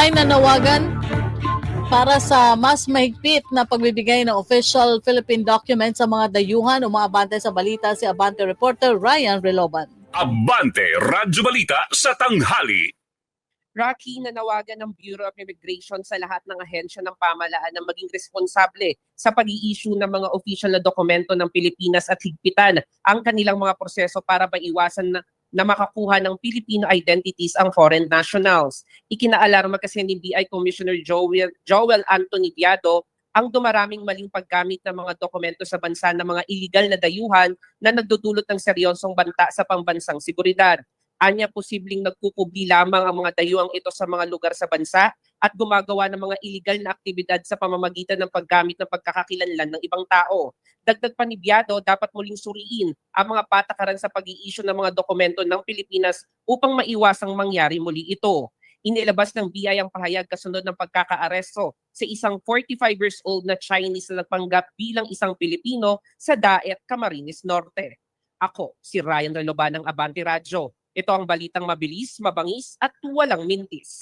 ay nanawagan para sa mas mahigpit na pagbibigay ng official Philippine document sa mga dayuhan. Umaabante sa balita si Abante reporter Ryan Reloban. Abante Radyo Balita sa tanghali. Rocky, nanawagan ng Bureau of Immigration sa lahat ng ahensya ng pamahalaan na maging responsable sa pag-i-issue ng mga official na dokumento ng Pilipinas at higpitan ang kanilang mga proseso para maiwasan na makakuha ng Filipino identities ang foreign nationals. Ikinaalarma kasi ni BI Commissioner Joel Anthony Viado ang dumaraming maling paggamit ng mga dokumento sa bansa ng mga iligal na dayuhan na nagdudulot ng seryosong banta sa pambansang seguridad. Anya posibleng nagkukubli lamang ang mga dayuhang ito sa mga lugar sa bansa at gumagawa ng mga iligal na aktibidad sa pamamagitan ng paggamit ng pagkakakilanlan ng ibang tao. Dagdag pa ni Viado, dapat muling suriin ang mga patakaran sa pag-i-issue ng mga dokumento ng Pilipinas upang maiwasang mangyari muli ito. Inilabas ng BI ang pahayag kasunod ng pagkakaaresto sa isang 45 years old na Chinese na nagpanggap bilang isang Pilipino sa Daet, Camarines Norte. Ako, si Ryan Reloban ng Abante Radyo. Ito ang balitang mabilis, mabangis at walang mintis.